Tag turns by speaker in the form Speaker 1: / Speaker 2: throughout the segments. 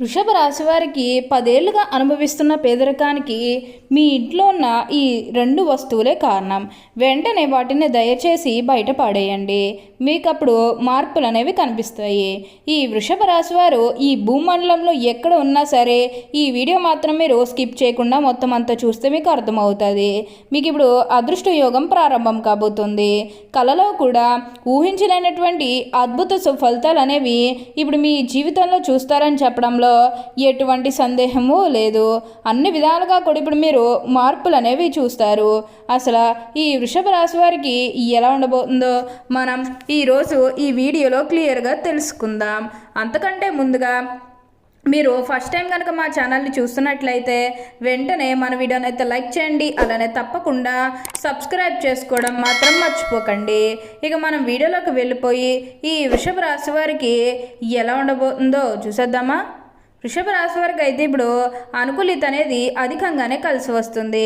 Speaker 1: వృషభ రాశి వారికి 10 ఏళ్లుగా అనుభవిస్తున్న పేదరికానికి మీ ఇంట్లో ఉన్న ఈ 2 వస్తువులే కారణం. వెంటనే వాటిని దయచేసి బయట పడేయండి. మీకు అప్పుడు మార్పులు అనేవి కనిపిస్తాయి. ఈ వృషభ రాశి వారు ఈ భూమండలంలో ఎక్కడ ఉన్నా సరే ఈ వీడియో మాత్రం మీరు స్కిప్ చేయకుండా మొత్తం అంతా చూస్తే మీకు అర్థమవుతుంది. మీకు ఇప్పుడు అదృష్ట యోగం ప్రారంభం కాబోతుంది. కలలో కూడా ఊహించలేనటువంటి అద్భుత ఫలితాలు అనేవి ఇప్పుడు మీ జీవితంలో చూస్తారని చెప్పడంలో ఎటువంటి సందేహము లేదు. అన్ని విధాలుగా కూడా ఇప్పుడు మీరు మార్పులు అనేవి చూస్తారు. అసలు ఈ వృషభ రాశి వారికి ఎలా ఉండబోతుందో మనం ఈరోజు ఈ వీడియోలో క్లియర్గా తెలుసుకుందాం. అంతకంటే ముందుగా మీరు ఫస్ట్ టైం కనుక మా ఛానల్ని చూస్తున్నట్లయితే వెంటనే మన వీడియోని అయితే లైక్ చేయండి. అలానే తప్పకుండా సబ్స్క్రైబ్ చేసుకోవడం మాత్రం మర్చిపోకండి. ఇక మనం వీడియోలోకి వెళ్ళిపోయి ఈ వృషభ రాశి వారికి ఎలా ఉండబోతుందో చూసేద్దామా. వృషభ రాశి వారికి అయితే ఇప్పుడు అనుకూలిత అనేది అధికంగానే కలిసి వస్తుంది.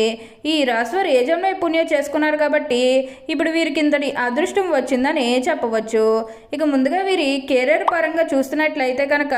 Speaker 1: ఈ రాశి వారు ఏ జన్మ పుణ్యం చేసుకున్నారు కాబట్టి ఇప్పుడు వీరికి ఇంతటి అదృష్టం వచ్చిందని చెప్పవచ్చు. ఇక ముందుగా వీరి కెరీర్ పరంగా చూస్తున్నట్లయితే కనుక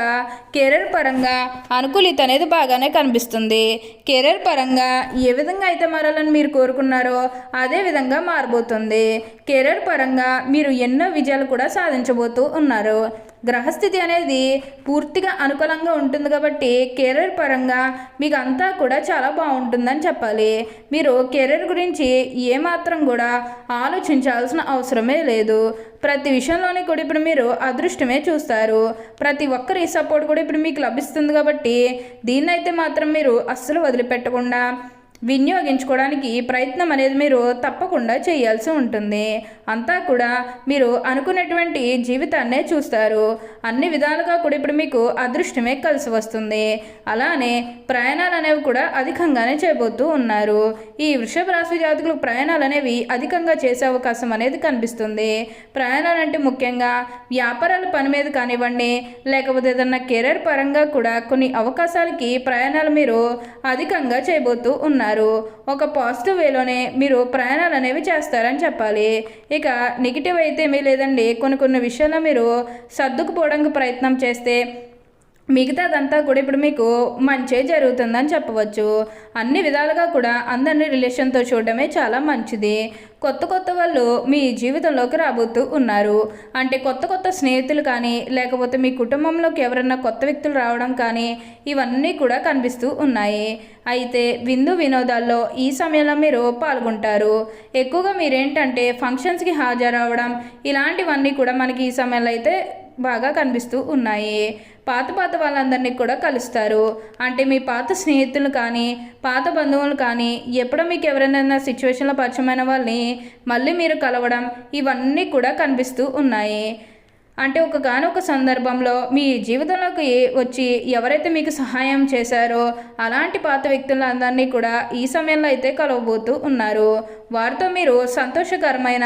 Speaker 1: కెరీర్ పరంగా అనుకూలిత అనేది బాగానే కనిపిస్తుంది. కెరీర్ పరంగా ఏ విధంగా అయితే మారాలని మీరు కోరుకున్నారో అదే విధంగా మారబోతుంది. కెరీర్ పరంగా మీరు ఎన్నో విజయాలు కూడా సాధించబోతూ ఉన్నారు. గ్రహస్థితి అనేది పూర్తిగా అనుకూలంగా ఉంటుంది కాబట్టి కెరీర్ పరంగా మీకు అంతా కూడా చాలా బాగుంటుందని చెప్పాలి. మీరు కెరీర్ గురించి ఏమాత్రం కూడా ఆలోచించాల్సిన అవసరమే లేదు. ప్రతి విషయంలోనే కూడా ఇప్పుడు మీరు అదృష్టమే చూస్తారు. ప్రతి ఒక్కరి సపోర్ట్ కూడా ఇప్పుడు మీకు లభిస్తుంది కాబట్టి దీన్నైతే మాత్రం మీరు అస్సలు వదిలిపెట్టకుండా వినియోగించుకోవడానికి ప్రయత్నం అనేది మీరు తప్పకుండా చేయాల్సి ఉంటుంది. అంతా కూడా మీరు అనుకున్నటువంటి జీవితాన్నే చూస్తారు. అన్ని విధాలుగా కూడా ఇప్పుడు మీకు అదృష్టమే కలిసి వస్తుంది. అలానే ప్రయాణాలు అనేవి కూడా అధికంగానే చేయబోతూ ఉన్నారు. ఈ వృషభ రాశి జాతకులు ప్రయాణాలు అనేవి అధికంగా చేసే అవకాశం అనేది కనిపిస్తుంది. ప్రయాణాలు అంటే ముఖ్యంగా వ్యాపారాల పని మీద కానివ్వండి, లేకపోతే ఏదన్నా కెరీర్ పరంగా కూడా కొన్ని అవకాశాలకి ప్రయాణాలు మీరు అధికంగా చేయబోతూ ఉన్నారు. ఒక పాజిటివ్ వేలోనే మీరు ప్రయాణాలు అనేవి చేస్తారని చెప్పాలి. ఇక నెగిటివ్ అయితే ఏమీ లేదండి. కొన్ని విషయాల్లో మీరు సర్దుకుపోవడానికి ప్రయత్నం చేస్తే మిగతాదంతా కూడా ఇప్పుడు మీకు మంచి జరుగుతుందని చెప్పవచ్చు. అన్ని విధాలుగా కూడా అందరినీ రిలేషన్తో చూడడమే చాలా మంచిది. కొత్త వాళ్ళు మీ జీవితంలోకి రాబోతూ ఉన్నారు. అంటే కొత్త స్నేహితులు కానీ, లేకపోతే మీ కుటుంబంలోకి ఎవరైనా కొత్త వ్యక్తులు రావడం కానీ ఇవన్నీ కూడా కనిపిస్తూ ఉన్నాయి. అయితే విందు వినోదాల్లో ఈ సమయంలో మీరు పాల్గొంటారు. ఎక్కువగా మీరేంటంటే ఫంక్షన్స్కి హాజరవడం ఇలాంటివన్నీ కూడా మనకి ఈ సమయంలో అయితే బాగా కనిపిస్తూ ఉన్నాయి. పాత వాళ్ళందరినీ కూడా కలుస్తారు. అంటే మీ పాత స్నేహితులు కానీ, పాత బంధువులు కానీ, ఎప్పుడో మీకు ఎవరైనా సిచ్యువేషన్లో పరిచయమైన వాళ్ళని మళ్ళీ మీరు కలవడం ఇవన్నీ కూడా కనిపిస్తూ ఉన్నాయి. అంటే ఒకగానొక సందర్భంలో మీ జీవితంలోకి వచ్చి ఎవరైతే మీకు సహాయం చేశారో అలాంటి పాత వ్యక్తులందరినీ కూడా ఈ సమయంలో అయితే కలవబోతూ ఉన్నారు. వారితో మీరు సంతోషకరమైన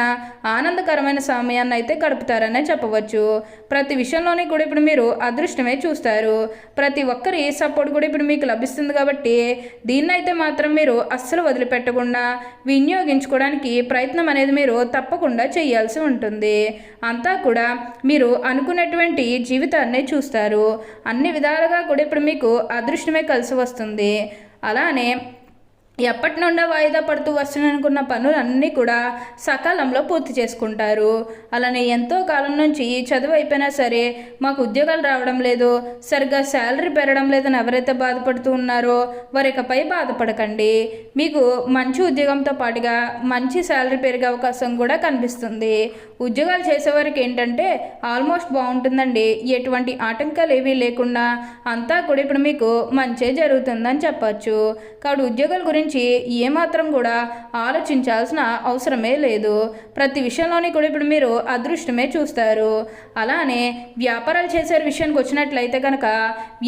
Speaker 1: ఆనందకరమైన సమయాన్ని అయితే గడుపుతారనే చెప్పవచ్చు. ప్రతి విషయంలోనే కూడా ఇప్పుడు మీరు అదృష్టమే చూస్తారు. ప్రతి ఒక్కరి సపోర్ట్ కూడా ఇప్పుడు మీకు లభిస్తుంది కాబట్టి దీన్నైతే మాత్రం మీరు అస్సలు వదిలిపెట్టకుండా వినియోగించుకోవడానికి ప్రయత్నం అనేది మీరు తప్పకుండా చేయాల్సి ఉంటుంది. అంతా కూడా మీరు అనుకున్నటువంటి జీవితాన్నే చూస్తారు. అన్ని విధాలుగా కూడా ఇప్పుడు మీకు అదృష్టమే కలిసి వస్తుంది. అలానే ఎప్పటి నుండో వాయిదా పడుతూ వస్తున్ననుకున్న పనులన్నీ కూడా సకాలంలో పూర్తి చేసుకుంటారు. అలానే ఎంతో కాలం నుంచి చదువు అయిపోయినా సరే మాకు ఉద్యోగాలు రావడం లేదు, సరిగ్గా శాలరీ పెరగడం లేదని ఎవరైతే బాధపడుతూ ఉన్నారో వారికపై బాధపడకండి. మీకు మంచి ఉద్యోగంతో పాటుగా మంచి శాలరీ పెరిగే అవకాశం కూడా కనిపిస్తుంది. ఉద్యోగాలు చేసేవారికి ఏంటంటే ఆల్మోస్ట్ బాగుంటుందండి. ఎటువంటి ఆటంకాలు ఏవీ లేకుండా అంతా కూడా ఇప్పుడు మీకు మంచి జరుగుతుందని చెప్పచ్చు. కాబట్టి ఉద్యోగాల గురించి ఏమాత్రం కూడా ఆలోచించాల్సిన అవసరమే లేదు. ప్రతి విషయంలోని కూడా ఇప్పుడు మీరు అదృష్టమే చూస్తారు. అలానే వ్యాపారాలు చేసే విషయానికి వచ్చినట్లయితే కనుక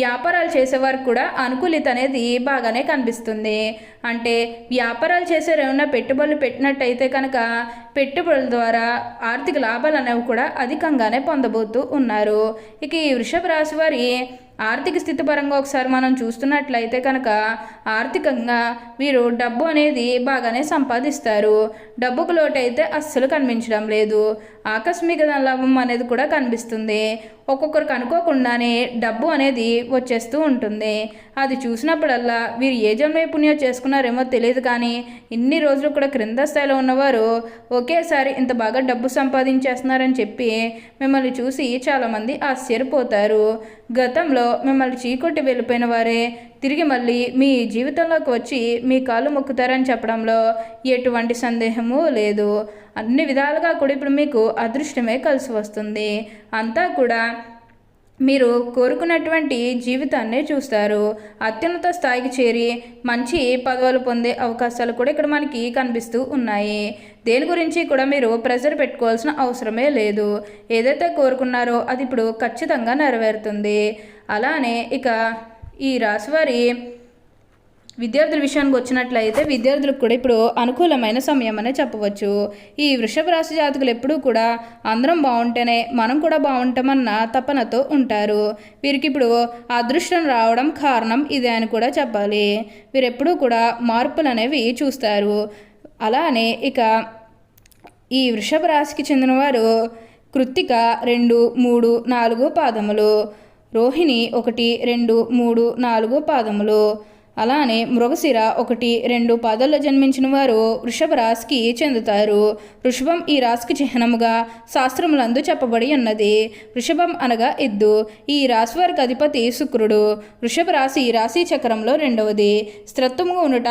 Speaker 1: వ్యాపారాలు చేసేవారికి కూడా అనుకూలిత అనేది బాగానే కనిపిస్తుంది. అంటే వ్యాపారాలు చేసేవారు ఏమైనా పెట్టుబడులు పెట్టినట్టయితే కనుక పెట్టుబడుల ద్వారా ఆర్థిక లాభాలు అనేవి కూడా అధికంగానే పొందబోతూ ఉన్నారు. ఇక ఈ వృషభ రాశి వారి ఆర్థిక స్థితి పరంగా ఒకసారి మనం చూస్తున్నట్లయితే కనుక ఆర్థికంగా వీరు డబ్బు అనేది బాగానే సంపాదిస్తారు. డబ్బుకు లోటు అయితే అస్సలు కనిపించడం లేదు. ఆకస్మిక లాభం అనేది కూడా కనిపిస్తుంది. ఒక్కొక్కరికి అనుకోకుండానే డబ్బు అనేది వచ్చేస్తూ ఉంటుంది. అది చూసినప్పుడల్లా వీరు ఏ జన్మ పుణ్యం చేసుకున్నారేమో తెలియదు, కానీ ఇన్ని రోజులు కూడా క్రింద స్థాయిలో ఉన్నవారు ఒకేసారి ఇంత బాగా డబ్బు సంపాదించేస్తున్నారని చెప్పి మిమ్మల్ని చూసి చాలామంది ఆశ్చర్యపోతారు. గతంలో మిమ్మల్ని చీకొట్టి వెళ్ళిపోయిన వారే తిరిగి మళ్ళీ మీ జీవితంలోకి వచ్చి మీ కాళ్ళు మొక్కుతారని చెప్పడంలో ఎటువంటి సందేహము లేదు. అన్ని విధాలుగా కూడా ఇప్పుడు మీకు అదృష్టమే కలిసి వస్తుంది. అంతా కూడా మీరు కోరుకున్నటువంటి జీవితాన్నే చూస్తారు. అత్యున్నత స్థాయికి చేరి మంచి పదవులు పొందే అవకాశాలు కూడా ఇక్కడ మనకి కనిపిస్తూ ఉన్నాయి. దేని గురించి కూడా మీరు ప్రెషర్ పెట్టుకోవాల్సిన అవసరమే లేదు. ఏదైతే కోరుకున్నారో అది ఇప్పుడు ఖచ్చితంగా నెరవేరుతుంది. అలానే ఇక ఈ రాశివారి విద్యార్థుల విషయానికి వచ్చినట్లయితే విద్యార్థులకు కూడా ఇప్పుడు అనుకూలమైన సమయం అనే చెప్పవచ్చు. ఈ వృషభ రాశి జాతకులు ఎప్పుడూ కూడా అందరం బాగుంటేనే మనం కూడా బాగుంటామన్న తపనతో ఉంటారు. వీరికి ఇప్పుడు అదృష్టం రావడం కారణం ఇదే అని కూడా చెప్పాలి. వీరెప్పుడూ కూడా మార్పులు అనేవి చూస్తారు. అలానే ఇక ఈ వృషభ రాశికి చెందినవారు కృత్తిక 2, 3, 4 పాదములు, రోహిణి 1, 2, 3, 4 పాదములు, అలానే మృగశిర 1, 2 పాదాల్లో జన్మించిన వారు వృషభ రాశికి చెందుతారు. వృషభం ఈ రాశికి చిహ్నముగా శాస్త్రములందు చెప్పబడి ఉన్నది. వృషభం అనగా ఎద్దు. ఈ రాశి వారికి అధిపతి శుక్రుడు. వృషభ రాశి రాశి చక్రంలో 2వది. స్థిరత్వముగా ఉండుట,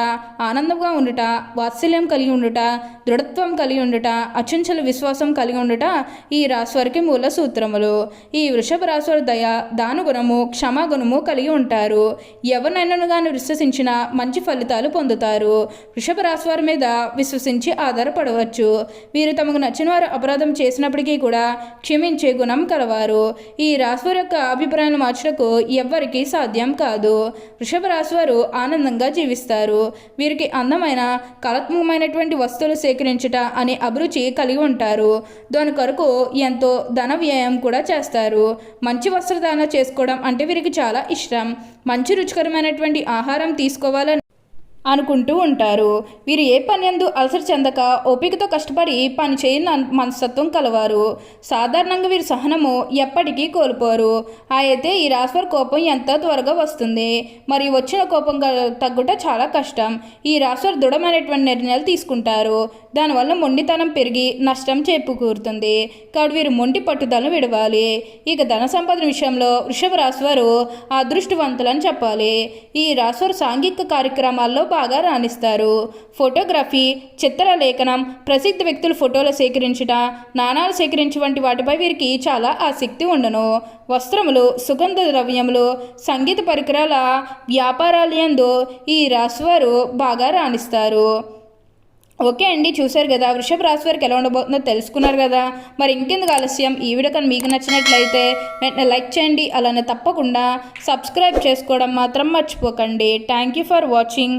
Speaker 1: ఆనందంగా ఉండుట, వాత్సల్యం కలిగి ఉండుట, దృఢత్వం కలిగి ఉండుట, అచంచల విశ్వాసం కలిగి ఉండుట ఈ రాశి వారికి మూల సూత్రములు. ఈ వృషభ రాశి వారి దయ, దానగుణము, క్షమాగుణము కలిగి ఉంటారు. ఎవరినైనా కానీ విశ్వసించిన మంచి ఫలితాలు పొందుతారు. వృషభ రాశి వారి మీద విశ్వసించి ఆధారపడవచ్చు. వీరు తమకు నచ్చిన వారు అపరాధం చేసినప్పటికీ కూడా క్షమించే గుణం కలవారు. ఈ రాశివారి యొక్క అభిప్రాయాలు మార్చడానికి ఎవ్వరికీ సాధ్యం కాదు. వృషభ రాశి వారు ఆనందంగా జీవిస్తారు. వీరికి అందమైన కళాత్మకమైనటువంటి వస్తువులు సేకరించుట అనే అభిరుచి కలిగి ఉంటారు. దాని కొరకు ఎంతో ధన వ్యయం కూడా చేస్తారు. మంచి వస్త్రధారణ చేసుకోవడం అంటే వీరికి చాలా ఇష్టం. మంచి రుచికరమైనటువంటి ఆహారం తీసుకోవాలని అనుకుంటూ ఉంటారు. వీరు ఏ పని యందు అలసట చెందక ఓపికతో కష్టపడి పని చేయని మనస్తత్వం కలవారు. సాధారణంగా వీరి సహనము ఎప్పటికీ కోల్పోరు. అయితే ఈ రాశివారి కోపం ఎంత త్వరగా వస్తుంది, మరియు వచ్చిన కోపం తగ్గుట చాలా కష్టం. ఈ రాశివారు దృఢమైనటువంటి నిర్ణయాలు తీసుకుంటారు. దానివల్ల మొండితనం పెరిగి నష్టం చేకూరుతుంది. కాబట్టి వీరు మొండి పట్టుదలను విడవాలి. ఇక ధన సంపాదన విషయంలో వృషభ రాశివారు అదృష్టవంతులని చెప్పాలి. ఈ రాశివారు సాంఘిక కార్యక్రమాల్లో బాగా రాణిస్తారు. ఫోటోగ్రఫీ, చిత్రలేఖనం, ప్రసిద్ధ వ్యక్తుల ఫోటోలు సేకరించుట, నాణాలు సేకరించే వంటి వాటిపై వీరికి చాలా ఆసక్తి ఉండను. వస్త్రములు, సుగంధ ద్రవ్యములు, సంగీత పరికరాల వ్యాపారాలందు ఈ రాశివారు బాగా రాణిస్తారు. ఓకే అండి, చూశారు కదా వృషభ రాశి వారికి ఎలా ఉండబోతుందో తెలుసుకున్నారు కదా. మరి ఇంకెందుకు ఆలస్యం, ఈ వీడియో కానీ మీకు నచ్చినట్లయితే వెంటనే లైక్ చేయండి. అలానే తప్పకుండా సబ్స్క్రైబ్ చేసుకోవడం మాత్రం మర్చిపోకండి. Thank you for watching.